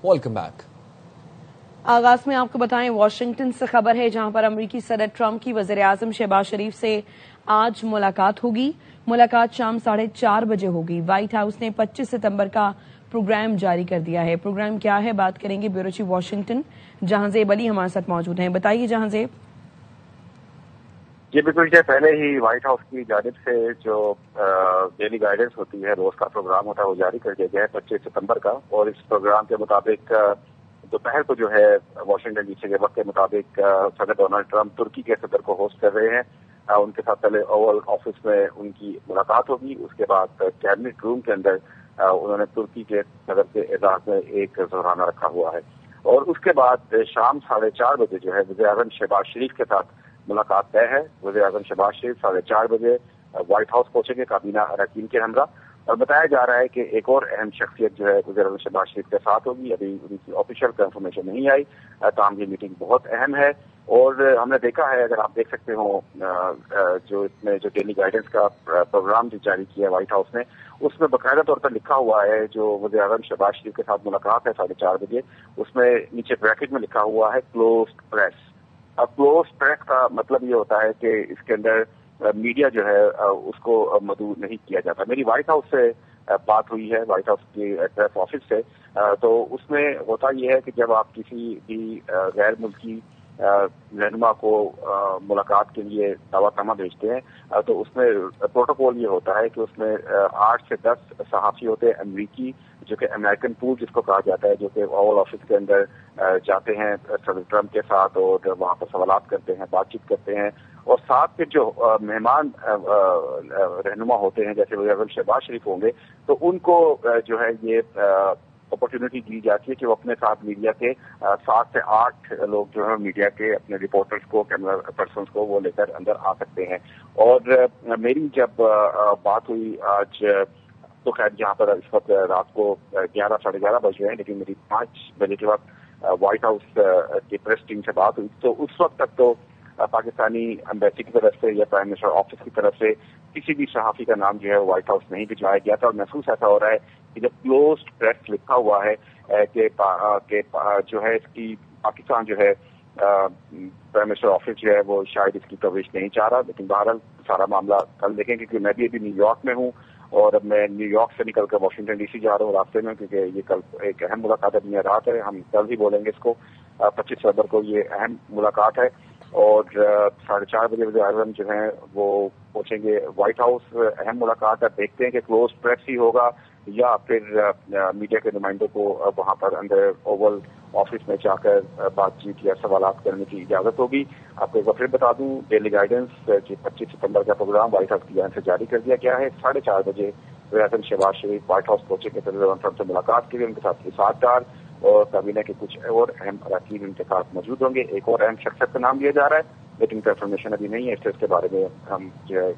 Welcome back. आगाज में आपको बताएं, वाशिंगटन से खबर है जहां पर अमरीकी सदर ट्रंप की वज़ीर-ए-आज़म शहबाज शरीफ से आज मुलाकात होगी। मुलाकात शाम 4:30 बजे होगी। व्हाइट हाउस ने 25 सितंबर का प्रोग्राम जारी कर दिया है। प्रोग्राम क्या है, बात करेंगे bureau chief Washington Jahanzeb Ali हमारे साथ मौजूद हैं। बताइए जहांजेब। ये बिल्कुल पहले ही व्हाइट हाउस की जानिब से जो डेली गाइडेंस होती है, रोज का प्रोग्राम होता है, वो जारी कर दिया गया है 25 सितंबर का। और इस प्रोग्राम के मुताबिक दोपहर को जो है वाशिंगटन डीसी के वक्त के मुताबिक सदर डोनाल्ड ट्रंप तुर्की के सदर को होस्ट कर रहे हैं। उनके साथ पहले ओवल ऑफिस में उनकी मुलाकात होगी। उसके बाद कैबिनेट रूम के अंदर उन्होंने तुर्की के सदर के एजाज में एक ज़ोहराना रखा हुआ है। और उसके बाद शाम 4:30 बजे जो है वज़ीर-ए-आज़म शहबाज शरीफ के साथ मुलाकात तय है। वज़ीर-ए-आज़म शहबाज शरीफ 4:30 बजे व्हाइट हाउस पहुंचेंगे काबीना अरकान के हमरा। और बताया जा रहा है कि एक और अहम शख्सियत जो है वज़ीर-ए-आज़म शहबाज शरीफ के साथ होगी। अभी उनकी ऑफिशियल कंफर्मेशन नहीं आई, ताहम ये मीटिंग बहुत अहम है। और हमने देखा है, अगर आप देख सकते हो, जो इसमें जो डेली गाइडेंस का प्रोग्राम जो जारी किया है व्हाइट हाउस ने, उसमें बाकायदा तौर पर लिखा हुआ है जो वज़ीर-ए-आज़म शहबाज शरीफ के साथ मुलाकात है 4:30 बजे, उसमें नीचे ब्रैकेट में लिखा हुआ है क्लोज्ड प्रेस। अब क्लोज प्रेस का मतलब ये होता है कि इसके अंदर मीडिया जो है उसको मदऊ नहीं किया जाता। मेरी व्हाइट हाउस से बात हुई है, व्हाइट हाउस की प्रेस ऑफिस से, तो उसमें होता ये है कि जब आप किसी भी गैर मुल्की रहनुमा को मुलाकात के लिए दावतनामा भेजते हैं तो उसमें प्रोटोकॉल ये होता है कि उसमें 8 से 10 सहाफ़ी होते हैं अमरीकी, जो कि अमेरिकन पूल जिसको कहा जाता है, जो कि ओवल ऑफिस के अंदर जाते हैं सदर ट्रंप के साथ और वहाँ पर सवालात करते हैं, बातचीत करते हैं। और साथ के जो मेहमान रहनुमा होते हैं, जैसे वज़ीर-ए-आज़म शहबाज शरीफ होंगे, तो उनको जो है ये अपॉर्चुनिटी दी जाती है कि वो अपने साथ मीडिया के 7 से 8 लोग जो है मीडिया के अपने रिपोर्टर्स को, कैमरा पर्सन्स को वो लेकर अंदर आ सकते हैं। और मेरी जब बात हुई आज, तो खैर यहाँ पर इस वक्त रात को 11 साढ़े 11 बज रहे हैं, लेकिन मेरी 5 बजे के वक्त व्हाइट हाउस की प्रेस टीम से बात हुई, तो उस वक्त तक तो पाकिस्तानी एम्बेसी की तरफ से या प्राइम मिनिस्टर ऑफिस की तरफ से किसी भी सहाफ़ी का नाम जो है व्हाइट हाउस नहीं भिजवाया गया था। और महसूस ऐसा हो रहा है कि जब क्लोज्ड प्रेस लिखा हुआ है कि जो है इसकी पाकिस्तान जो है प्राइम मिनिस्टर ऑफिस जो है वो शायद इसकी कवरेज नहीं चाह रहा। लेकिन बहरहाल सारा मामला कल देखेंगे, क्योंकि मैं भी अभी न्यूयॉर्क में हूँ और अब मैं न्यूयॉर्क से निकल कर वाशिंगटन डीसी जा रहा हूँ रास्ते में, क्योंकि ये कल एक अहम मुलाकात है, रात है, हम कल ही बोलेंगे इसको। 25 सितंबर को ये अहम मुलाकात है। और 4:30 बजे वज़ीर-ए-आज़म जो है वो पहुंचेंगे व्हाइट हाउस। अहम मुलाकात है, देखते हैं कि क्लोज प्रेस ही होगा या फिर मीडिया के नुमाइंदों को वहां पर अंदर ओवल ऑफिस में जाकर बातचीत या सवालात करने की इजाजत होगी। आपको एक बार फिर बता दूं, डेली गाइडेंस 25 सितंबर का प्रोग्राम व्हाइट हाउस की जानिब से जारी कर दिया गया है। 4:30 बजे वज़ीर-ए-आज़म शहबाज शरीफ व्हाइट हाउस पहुंचेंगे सदर ट्रंप से मुलाकात के लिए, उनके साथ इसातदार और काबीना के कुछ और अहम अरकान उनके साथ मौजूद होंगे। एक और अहम शख्सियत का नाम लिया जा रहा है, लेकिन कंफर्मेशन अभी नहीं है, इसके बारे में हम जो है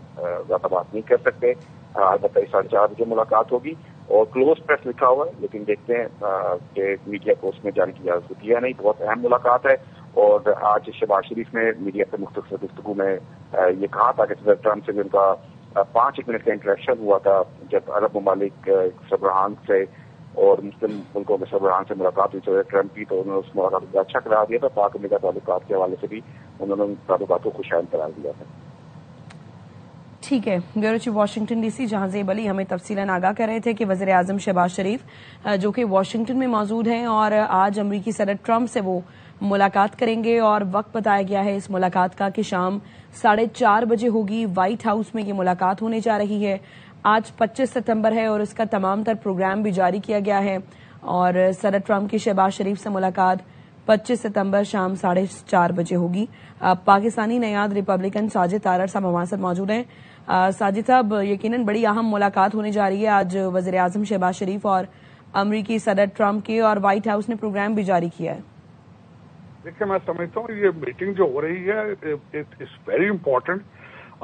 ज्यादा बात नहीं कर सकते। अलबत्ता 4:30 बजे मुलाकात होगी और क्लोज प्रेस लिखा हुआ है, लेकिन देखते हैं कि मीडिया को उसमें जाने की इजाजत होती है नहीं। बहुत अहम मुलाकात है। और आज शहबाज शरीफ ने मीडिया से मुख्तसर गुफ्तगू में ये कहा था कि सदर ट्रंप से भी उनका 5 मिनट का इंटरेक्शन हुआ था, जब अरब ममालिक सरबराहान से और मुस्लिम मुल्कों के सरबराहान से मुलाकात हुई सदर ट्रंप की, तो उन्होंने उस मुलाकात को अच्छा करार दिया था। पाक अमेरिका ताल्लुकात के हवाले से भी उन्होंने उन ताल्लुकात को खुशहाल करार दिया था। ठीक है, bureau chief Washington DC Jahanzeb Ali हमें तफसीलन आगाह कर रहे थे कि वज़ीर-ए-आज़म शहबाज शरीफ जो कि वाशिंगटन में मौजूद हैं और आज अमरीकी सदर ट्रंप से वो मुलाकात करेंगे। और वक्त बताया गया है इस मुलाकात का कि शाम 4:30 बजे होगी। व्हाइट हाउस में ये मुलाकात होने जा रही है। आज 25 सितंबर है और इसका तमाम तर प्रोग्राम भी जारी किया गया है। और सदर ट्रंप की शहबाज शरीफ से मुलाकात 25 सितंबर शाम 4:30 बजे होगी। पाकिस्तानी नयाद रिपब्लिकन साजिद तारड़ साहब हमारे साथ मौजूद हैं। साजिद साहब, यकीनन बड़ी अहम मुलाकात होने जा रही है आज वज़ीर-ए-आज़म शहबाज शरीफ और अमरीकी सदर ट्रंप की, और व्हाइट हाउस ने प्रोग्राम भी जारी किया है। देखिए, मैं समझता हूँ ये मीटिंग जो हो रही है इट्स वेरी इंपॉर्टेंट।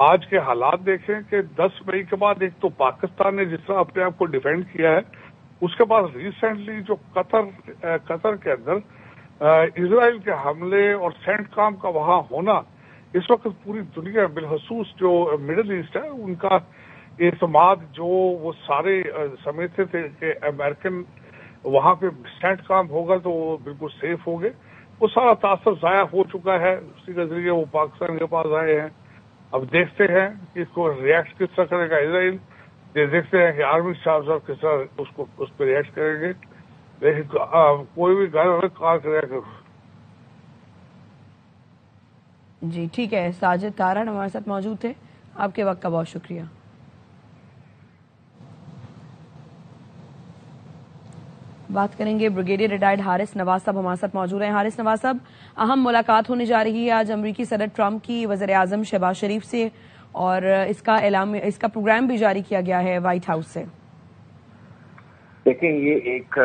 आज के हालात देखें कि 10 मई के बाद एक तो पाकिस्तान ने जिस तरह अपने आप को डिफेंड किया है, उसके बाद रिसेंटली जो कतर के अंदर इजराइल के हमले और सेंटकॉम का वहां होना, इस वक्त पूरी दुनिया बिलखसूस जो मिडिल ईस्ट है उनका एतमाद जो वो सारे समझते थे कि अमेरिकन वहां पे स्टैंड काम होगा तो वो बिल्कुल सेफ होंगे। वो सारा तासर जाया हो चुका है, उसी के जरिए वो पाकिस्तान के पास आए हैं। अब देखते हैं कि इसको रिएक्ट किस तरह करेगा इसराइल, देखते हैं कि आर्मी स्टाफ साहब किस तरह उसको उस पर रिएक्ट करेंगे। लेकिन कोई भी गलत कार करेगा। जी ठीक है, साजिद तारण हमारे साथ मौजूद थे, आपके वक्त का बहुत शुक्रिया। बात करेंगे ब्रिगेडियर रिटायर्ड हारिस नवाज साहब हमारे साथ मौजूद हैं। हारिस नवाज साहब, अहम मुलाकात होने जा रही है आज अमरीकी सदर ट्रंप की वज़ीर आज़म शहबाज शरीफ से, और इसका प्रोग्राम भी जारी किया गया है व्हाइट हाउस से। देखिए, ये एक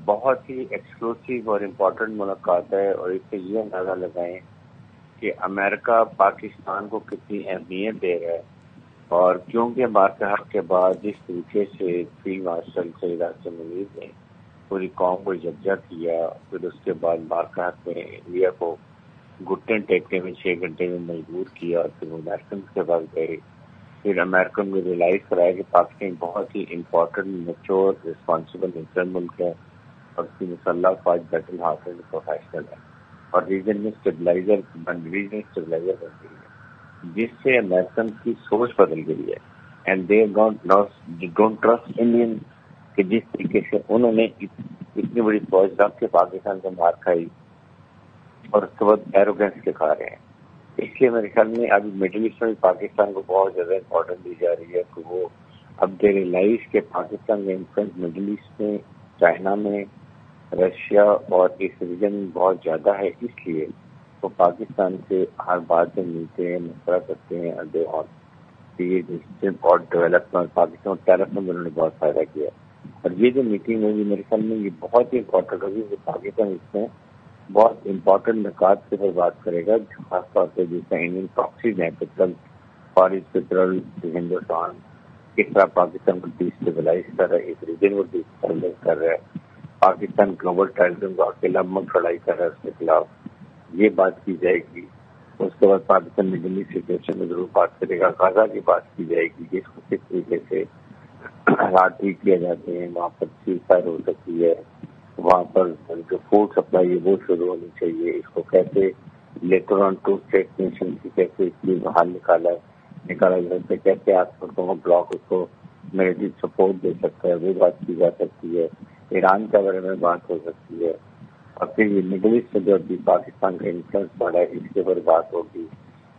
बहुत ही एक्सक्लूसिव और इम्पोर्टेंट मुलाकात है, और इससे ये अंदाजा लगाएं कि अमेरिका पाकिस्तान को कितनी अहमियत दे रहा है, और क्योंकि बादशाह के बाद जिस तरीके से फील्ड मार्शल सईद आसिम मुनीर ने पूरी कौम को यकजा किया, फिर उसके बाद बादशाह ने इंडिया को घुटने टेकने में 6 घंटे में मजबूर किया, और फिर अमेरिकन के पास गए, फिर अमेरिकन को रियलाइज कराया कि पाकिस्तान बहुत ही इम्पोर्टेंट, मैच्योर, रिस्पॉन्सिबल न्यूट्रल मुल्क है, और उसकी मुसल्लह फौज बैटल हासिल प्रोफेशनल है, और रीजन में स्टेबलाइजर बन गई है, जिससे अमेरिकन की सोच बदल गई है। And they don't trust Indian, कि जिस तरीके से उन्होंने इतनी बड़ी फौज रख के पाकिस्तान को मार खाई, और उसके बाद एरोगेंस दिखा रहे हैं। इसलिए मेरे ख्याल में अभी मिडिल ईस्ट में पाकिस्तान को बहुत ज्यादा इम्पोर्टेंस दी जा रही है कि वो अब दे रियलाइज के पाकिस्तान का इन्फ्लुएंस मिडिल ईस्ट में, चाइना में, रशिया और इस रीजन में बहुत ज्यादा है। इसलिए वो पाकिस्तान से हर बात से मिलते हैं, मशवरा करते हैं, और डेवलपमेंट पाकिस्तान टेरफ में उन्होंने बहुत फायदा किया। और ये जो मीटिंग होगी मेरे ख्याल में ये बहुत ही इम्पोर्टेंट होगी, कि पाकिस्तान इसमें बहुत इम्पोर्टेंट निकात के ऊपर बात करेगा, खासतौर पर जिसमें इंडियन प्रॉक्सीज हैं, पेट्रोल, फॉरेन पेट्रोल, हिंदुस्तान किस तरह पाकिस्तान को डिस्टेबलाइज कर रहा है, इस रीजन को डिस्टेबलाइज कर रहा है, पाकिस्तान ग्लोबल टेररिज्म को अकेला मुक्त लड़ाई कर रहा है, उसके खिलाफ ये बात की जाएगी। उसके बाद पाकिस्तान मिडल ईस्ट सिचुएशन में जरूर बात करेगा, गाजा की बात की जाएगी, जिसको किस तरीके से हालात ठीक किए जाते हैं, वहाँ पर सीज फायर हो सकती है, वहाँ पर जो फूड सप्लाई है वो शुरू होनी चाहिए, इसको कैसे later on to state nation की कैसे इसकी बाहर निकाला जा सकता है, कैसे आसपासों का ब्लॉक उसको मिलिट्री सपोर्ट दे सकता है, वो बात की जा सकती है। ईरान के बारे में बात हो सकती है, और फिर ये मिडिल ईस्ट में जो अभी पाकिस्तान का इन्फ्लुएंस बढ़ा है इसके ऊपर बात होगी।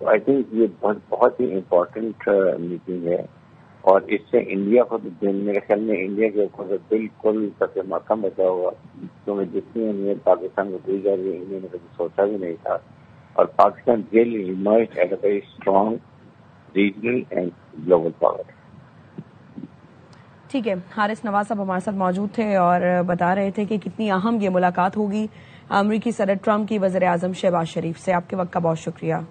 तो आई थिंक ये बहुत ही इम्पोर्टेंट मीटिंग है, और इससे इंडिया को तो मेरे ख्याल में इंडिया के ऊपर बिल्कुल सबसे माथा बचा हुआ, क्योंकि जितनी अहमियत पाकिस्तान को दी जा रही है इंडिया ने कभी सोचा भी नहीं था, और Pakistan really emerge as a very strong regional and global power. ठीक है, हारिस नवाज साहब हमारे साथ मौजूद थे और बता रहे थे कि कितनी अहम ये मुलाकात होगी अमरीकी सदर ट्रंप की वज़ीर आज़म शहबाज शरीफ से। आपके वक्त का बहुत शुक्रिया।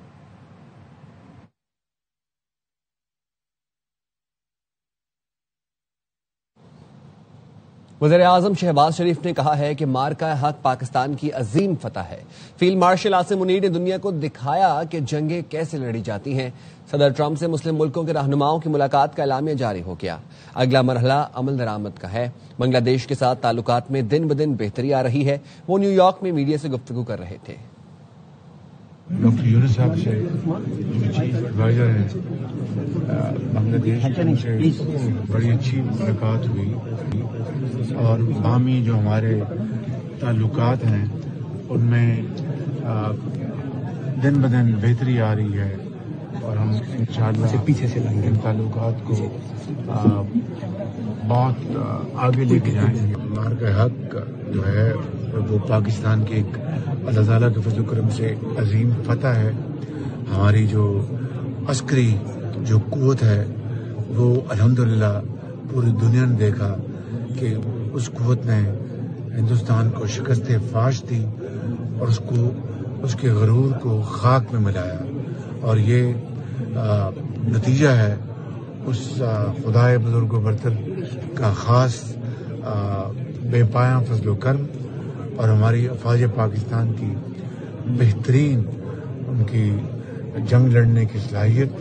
वज़ीर आज़म शहबाज शरीफ ने कहा है कि मार्का हक पाकिस्तान की अजीम फतह है। फील्ड मार्शल आसिम मुनीर ने दुनिया को दिखाया कि जंगें कैसे लड़ी जाती हैं। सदर ट्रंप से मुस्लिम मुल्कों के रहनुमाओं की मुलाकात का ऐलामिया जारी हो गया। अगला मरहला अमल दरामद का है। बांग्लादेश के साथ ताल्लुकात में दिन ब दिन बेहतरी आ रही है। वो न्यूयॉर्क में मीडिया से गुफ्तगू कर रहे थे। डॉक्टर यूनुस साहब से जो चीफ एडवाइजर हैं बांग्लादेश, से बड़ी अच्छी मुलाकात हुई, और बामी जो हमारे ताल्लुकात हैं उनमें दिन ब दिन बेहतरी आ रही है, और हम इंशाअल्लाह पीछे से इन ताल्लुकात को बहुत आगे लेके जाएंगे। मार्का हक जो है वो पाकिस्तान के एक अल्लाह ताला के फज़ल करम से अजीम फतह है। हमारी जो अस्करी जो कुव्वत है वो अल्हम्दुलिल्लाह पूरी दुनिया ने देखा कि उस कुव्वत ने हिंदुस्तान को शिकस्त फाश दी, और उसको उसके गरूर को खाक में मिलाया, और ये नतीजा है उस खुदाए बुजुर्ग बरतर का खास बेपाया फजलो करम, और हमारी अफवाज पाकिस्तान की बेहतरीन उनकी जंग लड़ने की सलाहियत,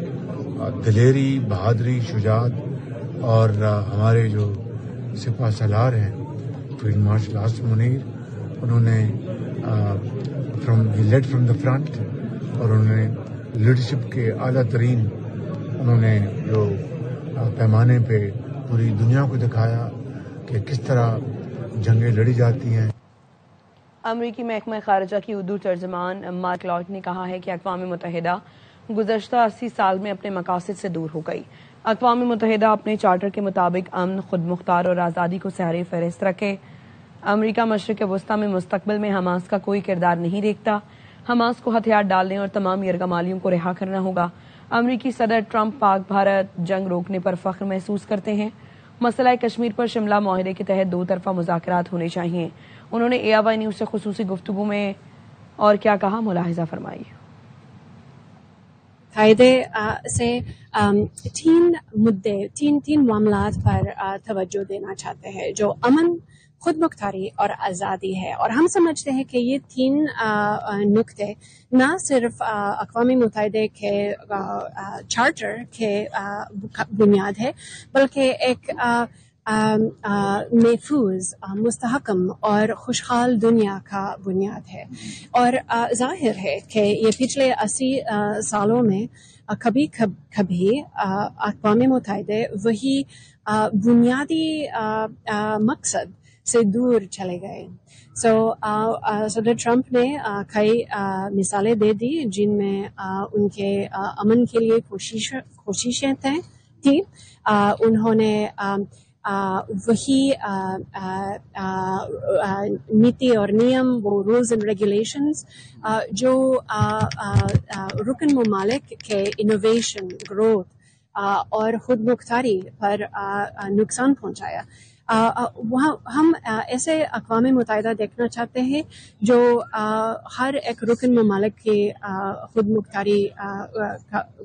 दिलेरी, बहादुरी, शुजात, और हमारे जो सिपा सलार हैं فیلڈ مارشل عاصم منیر. انہوں نے لیڈ فرام دا فرنٹ اور انہوں نے لیڈرشپ کے اعلیٰ ترین انہوں نے جو پیمانے پہ پوری دنیا کو دکھایا کہ کس طرح جنگیں لڑی جاتی ہیں. امریکی محکمہ خارجہ کی اردو ترجمان مارک لاٹ نے کہا ہے کہ اقوام متحدہ گزشتہ 80 سال میں اپنے مقاصد سے دور ہو گئی. اقوام متحدہ اپنے چارٹر کے مطابق امن، خود مختار اور آزادی کو سہرے فہرست رکھے. امریکہ مشرق وسطی میں مستقبل میں حماس کا کوئی کردار نہیں دیکھتا. حماس کو ہتھیار ڈالنے اور تمام یرغمالیوں کو رہا کرنا ہوگا. امریکی صدر ٹرمپ پاک بھارت جنگ روکنے پر فخر محسوس کرتے ہیں. مسئلہ کشمیر پر شملہ معاہدے کے تحت 2 طرفہ مذاکرات ہونے چاہیے. انہوں نے ARY نیوز سے خصوصی گفتگو میں اور کیا کہا، ملاحظہ فرمائیے. قاعدے سے 3 معاملات پر توجہ دینا چاہتے ہیں جو امن، خود مختاری اور آزادی ہے. اور ہم سمجھتے ہیں کہ یہ 3 نکتے نہ صرف اقوام متحدہ کے چارٹر کے بنیاد ہے بلکہ ایک محفوظ، مستحکم اور خوشحال دنیا کا بنیاد ہے. اور ظاہر ہے کہ یہ پچھلے 80 سالوں میں کبھی اقوام متحدہ وہی بنیادی مقصد سے دور چلے گئے. صدر ٹرمپ نے کئی مثالیں دے دی جن میں ان کے امن کے لیے کوششیں تھیں. انہوں نے وہی نیتی اور نیم، وہ رولز اینڈ ریگولیشنز جو رکن ممالک کے انوویشن، گروتھ اور خود مختاری پر نقصان پہنچایا. ہم ایسے اقوام متحدہ دیکھنا چاہتے ہیں جو ہر ایک رکن ممالک کی خود مختاری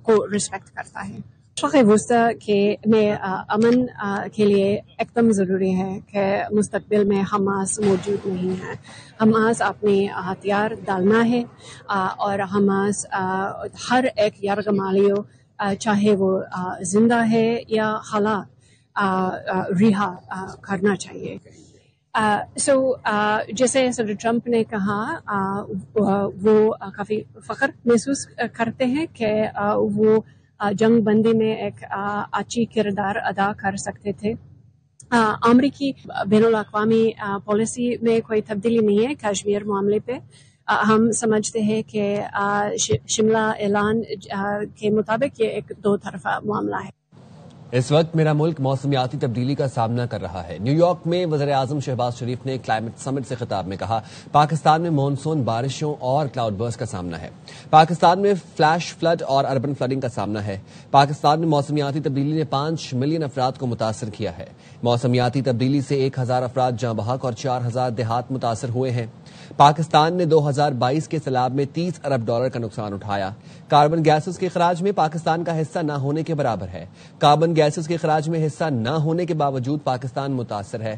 کو رسپیکٹ کرتا ہے. مشرق وسطی میں امن کے لیے ایک دم ضروری ہے کہ مستقبل میں حماس موجود نہیں ہے. حماس اپنی ہتھیار ڈالنا ہے اور حماس ہر ایک یرغمالیوں چاہے وہ زندہ ہے یا ہلاک رہا کرنا چاہیے. جیسے صدر ٹرمپ نے کہا وہ کافی فخر محسوس کرتے ہیں کہ وہ جنگ بندی میں ایک اچھی کردار ادا کر سکتے تھے. امریکی بین الاقوامی پالیسی میں کوئی تبدیلی نہیں ہے کشمیر معاملے پہ. ہم سمجھتے ہیں کہ شملہ اعلان کے مطابق یہ ایک 2 طرفہ معاملہ ہے. اس وقت میرا ملک موسمیاتی تبدیلی کا سامنا کر رہا ہے. نیو یارک میں وزیر اعظم شہباز شریف نے کلائمیٹ سمٹ سے خطاب میں کہا پاکستان میں مانسون بارشوں اور کلاؤڈ برسٹ کا سامنا ہے. پاکستان میں فلیش فلڈ اور اربن فلڈنگ کا سامنا ہے. پاکستان میں موسمیاتی تبدیلی نے 5 ملین افراد کو متاثر کیا ہے. موسمیاتی تبدیلی سے 1000 افراد جاں بحق اور 4000 دیہات متاثر ہوئے ہیں. پاکستان نے 2022 کے سیلاب میں $30 ارب کا نقصان اٹھایا. کاربن گیسز کے اخراج میں پاکستان کا حصہ نہ ہونے کے برابر ہے. کاربن گیسز کے اخراج میں حصہ نہ ہونے کے باوجود پاکستان متاثر ہے.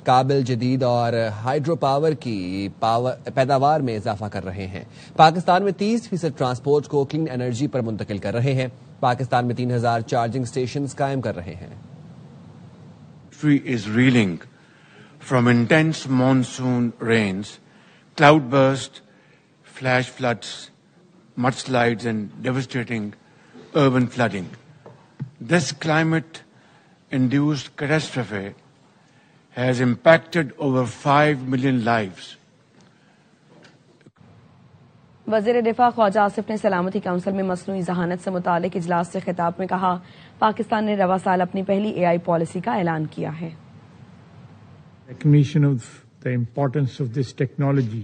قابل جدید اور ہائیڈرو پاور کی پیداوار میں اضافہ کر رہے ہیں. پاکستان میں 30% ٹرانسپورٹ کو کلین انرجی پر منتقل کر رہے ہیں. پاکستان میں 3000 چارجنگ سٹیشنز قائم کر رہے ہیں. From intense monsoon rains, cloud bursts, flash floods, mudslides and devastating urban flooding. This climate-induced catastrophe has impacted over 5 million lives. وزیر دفاع خواجہ آصف نے سلامتی کونسل میں مصنوعی ذہانت سے متعلق اجلاس سے خطاب میں کہا پاکستان نے رواں سال اپنی پہلی AI پالیسی کا اعلان کیا ہے. Recognition of the importance of this technology,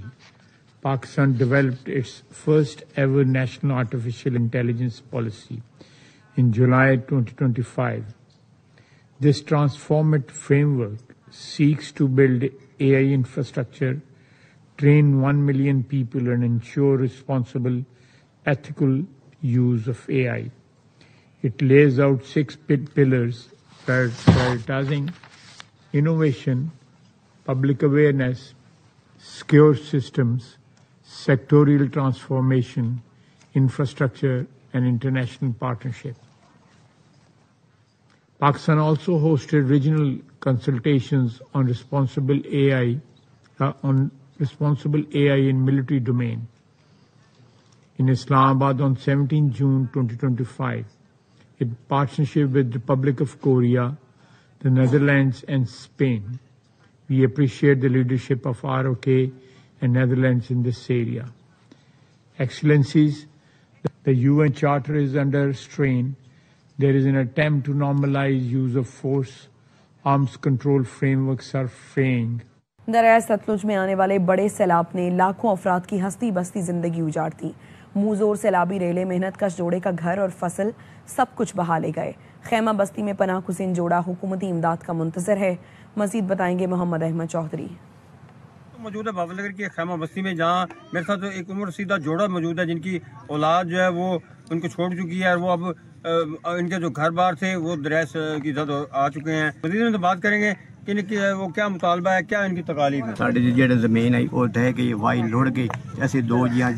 Pakistan developed its first ever national artificial intelligence policy in July 2025. This transformative framework seeks to build AI infrastructure, train 1 million people and ensure responsible, ethical use of AI. It lays out 6 pillars prioritizing innovation, public awareness, secure systems, sectorial transformation, infrastructure, and international partnership. Pakistan also hosted regional consultations on responsible AI in military domain. In Islamabad on 17 June 2025, in partnership with the Republic of Korea, the Netherlands and Spain, we appreciate the leadership of ROK and Netherlands in this area. Excellencies, the UN Charter is under strain. There is an attempt to normalize use of force. Arms control frameworks are fraying. दरिया सतलुज में आने वाले बड़े सैलाब ने लाखों अफराद की हंसती बसती जिंदगी उजाड़ दी। मुंह जोर सैलाबी रेले मेहनत कश जोड़े का घर और फसल सब कुछ बहा ले गए। खैमा बस्ती में पनाह हुसैन जोड़ा हुकूमती इमदाद का मुंतजर है। मजीद बताएंगे मोहम्मद अहमद चौधरी। मौजूद है बाबलनगर की खैमा बस्ती में, जहाँ मेरे साथ एक उम्र सीधा जोड़ा मौजूद है जिनकी औलाद जो है वो उनको छोड़ चुकी है और वो अब इनके जो घर बार थे वो दरिया की जद आ चुके हैं। मजीद में तो बात करेंगे कि इनकी वो क्या मुतालबा है, क्या इनकी तकालीफ है। साढ़े जेह्ड़ी जमीन आई वो ढह गई, वाई लुढ़ गई। ऐसे दो जियां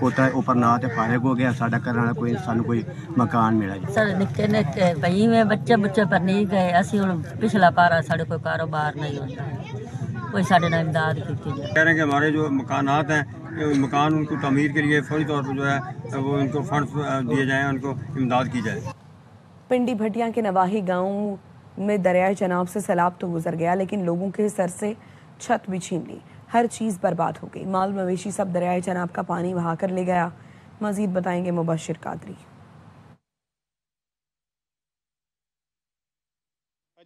पोता ऊपर ना ते फारिग हो गया, साडा करने वाला कोई सानू कोई मकान मिला जी। साढ़े निक्के निक्के भई में बच्चे बुच्चे पर नहीं गए, असी हुण पिछला पारा साढ़े कोई कारोबार नहीं होता, कोई साढ़े नाल इमदाद की जाए। कह रहे हैं कि हमारे जो मकानात हैं मकान उनको तमीर के लिए फौरी तौर पर जो है वो इनको फंड्स दिए जाएं, उनको इमदाद की जाए। पिंडी भटिया के नवाही गांव में दरियाए चनाब से सैलाब तो गुजर गया, लेकिन लोगों के सर से छत भी छीन ली। हर चीज बर्बाद हो गई। माल मवेशी सब दरियाए चनाब का पानी बहा कर ले गया। मजीद बताएंगे मुबशिर कादरी।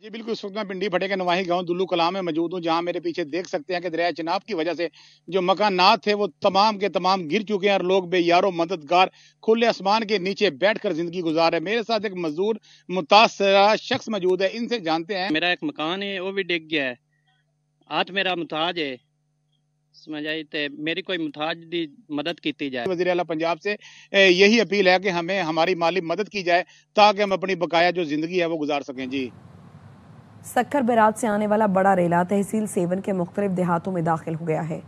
जी बिल्कुल, इस वक्त मैं पिंडी भटे के नवाही गांव दुल्लू कलां में मौजूद हूं, जहां मेरे पीछे देख सकते हैं कि दरिया चनाब की वजह से जो मकानात थे वो तमाम के तमाम गिर चुके हैं और लोग बेयारो मददगार खुले आसमान के नीचे बैठकर जिंदगी गुजार रहे हैं। मेरे साथ एक मजदूर मुतासरा शख्स मौजूद है, इनसे जानते हैं। मेरा एक मकान है वो भी डिग गया है, आज मेरा मुताज है, समझ आई ते मेरी कोई मुताज दी मदद की जाए। वज़ीर आला पंजाब से यही अपील है कि हमें हमारी माली मदद की जाए ताकि हम अपनी बकाया जो जिंदगी है वो गुजार सकें। जी सक्कर बैराज से आने वाला बड़ा रेला तहसील सेवन के मुख्तलिफ देहातों में दाखिल हो गया है।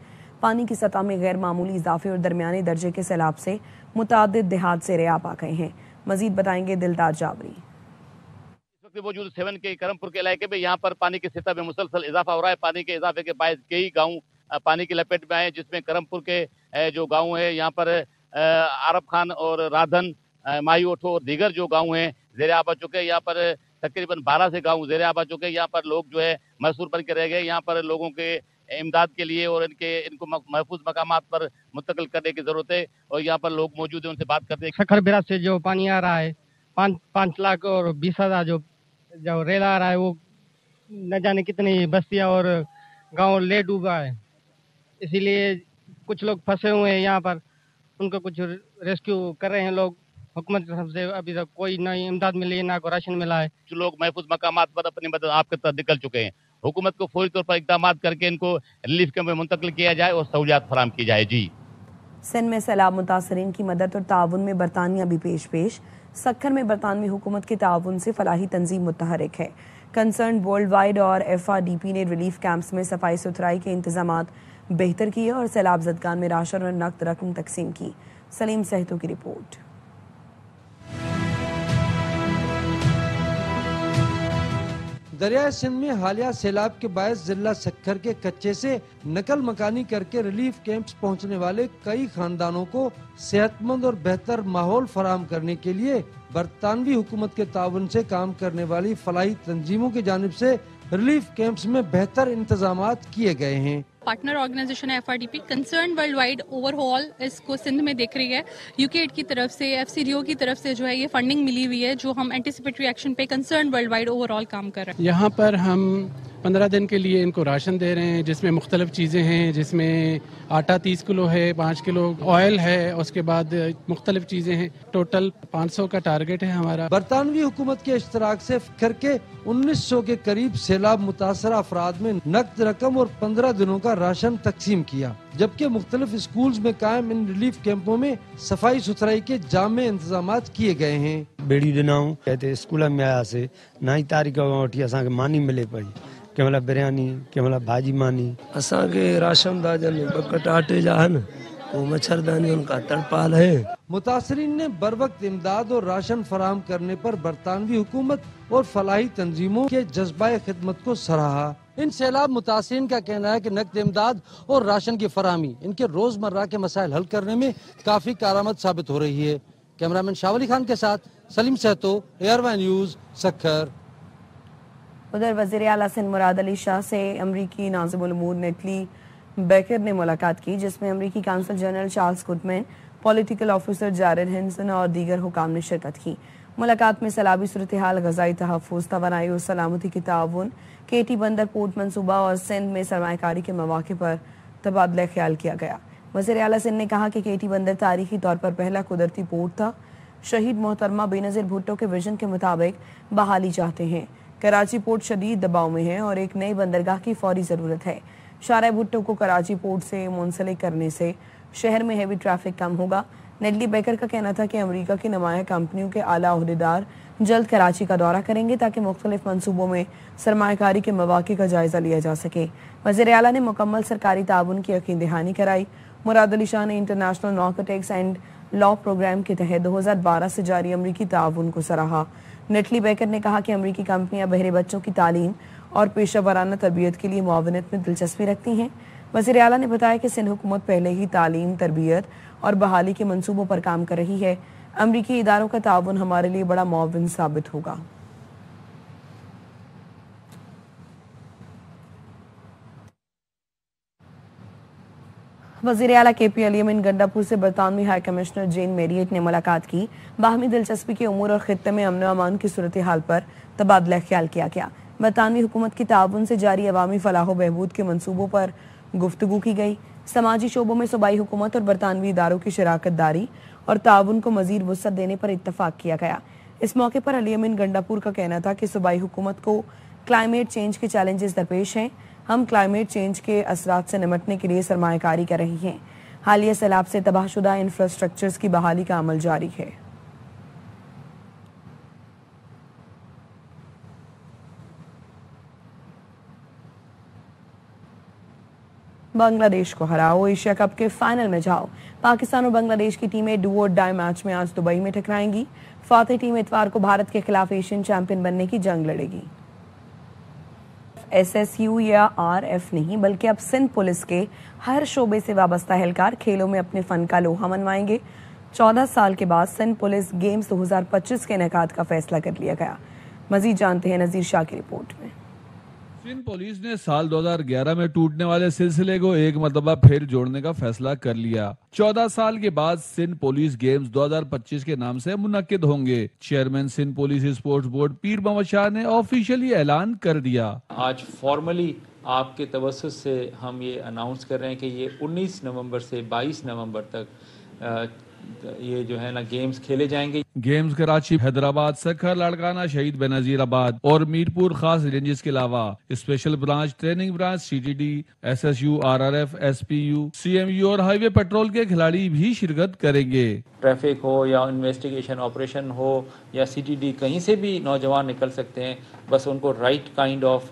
पानी की सतह में गैर मामूली इजाफे और दरमियाने दर्जे के सैलाब से मुतादिद देहात से रेआब आ गए हैं। मजीद बताएंगे दिलदार जावरी। इस वक्त मौजूद सेवन के करमपुर के इलाके में यहाँ पर पानी की सतह में मुसलसल इजाफा हो रहा है। पानी के इजाफे के बायस कई गाँव पानी की लपेट में आए, जिसमें करमपुर के जो गाँव है यहाँ पर आरब खान और राधन, माही ओठो और दीगर जो गाँव हैं ज़ेर आब आ चुके हैं। यहाँ पर तकरीबन 12 से गाँव ज़ेर आब आ चुके हैं। यहाँ पर लोग जो है महसूर बन के रह गए। यहाँ पर लोगों के इमदाद के लिए और इनको महफूज मकामात पर मुंतकिल करने की ज़रूरत है और यहाँ पर लोग मौजूद हैं, उनसे बात करते हैं। सक्कर बैराज से जो पानी आ रहा है 5 लाख और 20,000 जो रेला आ रहा है वो न जाने कितनी बस्तियाँ और गाँव ले डूबा है, इसीलिए कुछ लोग फंसे हुए हैं यहाँ पर, उनको कुछ रेस्क्यू कर रहे हैं लोग। हुकूमत की तरफ से अभी तक कोई नई इमदाद मिली है, ना कोई राशन मिला है। जो लोग महफूज मकामात पर अपनी मदद आपके तरफ निकल चुके हैं, हुकूमत को फौरी तौर पर इक़दाम करके इनको रिलीफ कैंप में मुंतकिल किया जाए और सहूलियात फराहम की जाए। जी सिंध में सैलाब मुतासरीन की मदद और ताउन में बरतानिया भी पेश। सक्खर में बरतानवी हुकूमत के ताउन से फलाही तंजीम मुतहरिक है। कंसर्न वर्ल्ड वाइड और FRDP ने रिलीफ कैंप्स में सफाई सुथराई के इंतजामात बेहतर किए और सैलाब ज़दगान में राशन और नकद रकम तकसीम की। सलीम सहतो की रिपोर्ट। दरियाए सिंध में हालिया सैलाब के बायस जिला सक्खर के कच्चे से नकल मकानी करके रिलीफ कैंप्स पहुंचने वाले कई खानदानों को सेहतमंद और बेहतर माहौल फराहम करने के लिए बरतानवी हुकूमत के ताउन से काम करने वाली फलाही तंजीमों की जानिब से रिलीफ कैंप्स में बेहतर इंतजामात किए गए हैं। पार्टनर ऑर्गेनाइजेशन है FRDP, concern world wide overall इसको सिंध में देख रही है। UKAID की तरफ से, FCDO की तरफ से जो है ये फंडिंग मिली हुई है, जो हम एंटिसिपेटरी एक्शन पे कंसर्न वर्ल्ड वाइड ओवरऑल काम कर रहे हैं। यहाँ पर हम 15 दिन के लिए इनको राशन दे रहे हैं, जिसमें मुख्तलिफ चीज़ें हैं, जिसमें आटा 30 किलो है, 5 किलो ऑयल है, उसके बाद मुख्तलिफ चीज़ें हैं। टोटल 500 का टारगेट है हमारा। बरतानवी हुकूमत के इश्तराक से करके 1900 के करीब सैलाब मुतासरा अफराद में नकद रकम और 15 दिनों का राशन तकसीम किया, जबकि मुख्तलिफ स्कूल्स में कायम इन रिलीफ कैंपों में सफाई सुथराई के जामे इंतजामात किए गए हैं। बेड़ी दिनाऊं कहते स्कूल में आया से 9 तारीख़ वठी असांखे मानी मिले पई, केमल बिरयानी केमल भाजी मानी। असांखे राशन दाजन 2 कट आटे जा आहिनि वो मच्छरदानी उनका तड़पाल है। मुतासरीन ने बर वक्त इमदाद और राशन फराहम करने पर बरतानवी हुकूमत और फलाही तंजीमों के जज्बाए खिदमत को सराहा। इन सैलाब मुतासरीन का कहना है कि नकद इमदाद और राशन की फराहमी इनके रोजमर्रा के मसाइल हल करने में काफी कारआमद साबित हो रही है। कैमरामैन शावली खान के साथ सलीम सहतो, AR1 न्यूज, सक्खर। उधर वज़ीर आला सिंध मुराद अली शाह से अमरीकी नाज़िमुल उमूर नेटली बेकर ने मुलाकात की, जिसमें अमरीकी council general Charles Goodman, political officer Jared Hinson और दीगर हुकाम ने शिरकत की। मुलाकात में सैलाबी सूरत हाल, ग़ज़ाई तहफ़्फ़ुज़, तवानाई और सलामती की ताउन, केटी बंदर पोर्ट मंसूबा और सिंध में सरमायाकारी के मौक़े पर तबादला ख्याल किया गया। वज़ीर आला सिंध ने कहा कि केटी बंदर तारीखी तौर पर पहला कुदरती पोर्ट था। शहीद मोहतरमा बेनज़ीर भुट्टो के विजन के मुताबिक बहाली चाहते हैं। कराची पोर्ट शदीद दबाव में है और एक नई बंदरगाह की फौरी ज़रूरत है। शारा भुट्टो को कराची पोर्ट से मुंसलिक करने से शहर में हेवी ट्रैफिक कम होगा। नेटली बेकर का कहना था कि अमेरिका की नुमाया कंपनियों के आला ओहदेदार जल्द कराची का दौरा करेंगे ताकि मुख्तलिफ मनसूबों में सरमायाकारी के मौक़े का जायज़ा लिया जा सके। वज़ीर आला ने मुकम्मल सरकारी ताउन की यकीन दहानी कराई। मुराद अली शाह ने international narcotics and law programme के तहत 2012 से जारी अमरीकी ताउन को सराहा। नेटली बेकर ने कहा कि अमरीकी कंपनियां बहरे बच्चों की तालीम और पेशा वराना तरबियत के लिए मुआवनत में दिलचस्पी रखती हैं। वज़ीर आला ने बताया कि सिंध हुकूमत पहले ही तालीम, तरबियत और बहाली के मंसूबों पर काम कर रही है। अमरीकी इदारों का ताउन हमारे लिए बड़ा मुआविन साबित होगा। वज़ीर आला KP अलीयमीन गंडापुर से बरतानवी हाई कमिश्नर जेन मेरियट ने मुलाकात की। बाहमी दिलचस्पी के उमूर और खित्ते में अमन अमान की सूरत हाल पर तबादला ख्याल किया गया। बरतानवी हुकूमत की ताउन से जारी अवामी फलाह बहबूद के मंसूबों पर गुफ्तगू की गई। समाजी शोबों में सूबाई हुकूमत और बरतानवी इदारों की शराकत दारी और ताउन को मजीद वुसअत देने पर इत्तफाक किया गया। इस मौके पर अलीयमीन गंडापुर का कहना था कि सूबाई हुकूमत को क्लाइमेट चेंज के चैलेंजेस दरपेश हैं। हम क्लाइमेट चेंज के असरात से निमटने के लिए सरमायाकारी कर रही हैं। हालिया सैलाब से तबाहशुदा इंफ्रास्ट्रक्चर्स की बहाली का अमल जारी है। बांग्लादेश को हराओ, एशिया कप के फाइनल में जाओ। पाकिस्तान और बांग्लादेश की टीमें डू और डाई मैच में आज दुबई में टकराएंगी। फातेह टीम इतवार को भारत के खिलाफ एशियन चैंपियन बनने की जंग लड़ेगी। SSU या RF नहीं बल्कि अब सिंध पुलिस के हर शोबे से वाबस्ता एहलकार खेलों में अपने फन का लोहा मनवाएंगे। 14 साल के बाद सिंध पुलिस गेम्स 2025 के इनेकाद का फैसला कर लिया गया। मजीद जानते हैं नजीर शाह की रिपोर्ट में। सिंध पुलिस ने साल 2011 में टूटने वाले सिलसिले को एक मरतबा फिर जोड़ने का फैसला कर लिया। 14 साल के बाद सिंध पुलिस गेम्स 2025 के नाम से मुनक्किद होंगे। Chairman Sindh police sports board Pir Mohammad Shah ने ऑफिशियली ऐलान कर दिया। आज फॉर्मली आपके तवस्सुस से हम ये अनाउंस कर रहे हैं कि ये 19 नवंबर से 22 नवंबर तक ये जो है ना गेम्स खेले जाएंगे। गेम्स कराची, हैदराबाद, सक्खर, लाड़काना, शहीद बेनजीराबाद और मीरपुर खास रेंजेस के अलावा special branch, training branch, CTD, SSU, RRF, SPU, CMU और हाईवे पेट्रोल के खिलाड़ी भी शिरकत करेंगे। ट्रैफिक हो या इन्वेस्टिगेशन ऑपरेशन हो या CTD, कहीं से भी नौजवान निकल सकते हैं। बस उनको राइट काइंड ऑफ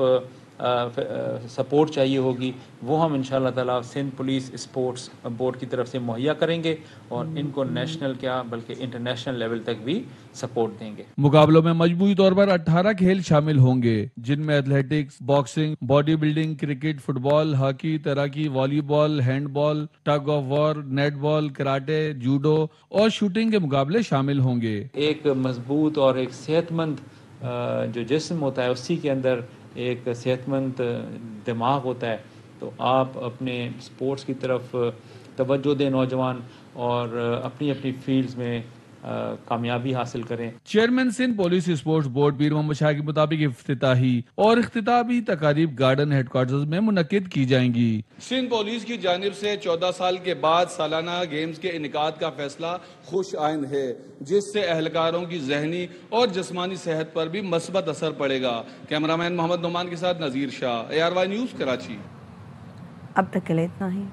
सपोर्ट चाहिए होगी, वो हम इंशाल्लाह ताला सिंध पुलिस स्पोर्ट्स बोर्ड की तरफ से मुहैया करेंगे और इनको नेशनल क्या बल्कि इंटरनेशनल लेवल तक भी सपोर्ट देंगे। मुकाबलों में मजमूई तौर पर 18 खेल शामिल होंगे, जिनमें athletics, boxing, bodybuilding, cricket, football, hockey, तैराकी, volleyball, handball, tug of war, netball, karate, judo और शूटिंग के मुकाबले शामिल होंगे। एक मजबूत और एक सेहतमंद जो जिस्म होता है उसी के अंदर एक सेहतमंद दिमाग होता है। तो आप अपने स्पोर्ट्स की तरफ तवज्जो दें नौजवान और अपनी अपनी फील्ड्स में कामयाबी हासिल करें। Chairman Sindh police sports board Pir Mohammad Shah के मुताबिक इफ्तिताही और इख्तितामी तकारीब गार्डन हेडक्वार्टर्स में मुनक्किद की जाएंगी। सिंध पुलिस की जानिब से 14 साल के बाद सालाना गेम्स के इनेकाद का फैसला खुश आइंद है, जिससे एहलकारों की जहनी और जिस्मानी सेहत पर भी मस्बत असर पड़ेगा। कैमरामैन मोहम्मद नुमान के साथ नजीर शाह, AR1 न्यूज, कराची। अब तक के लिए इतना ही।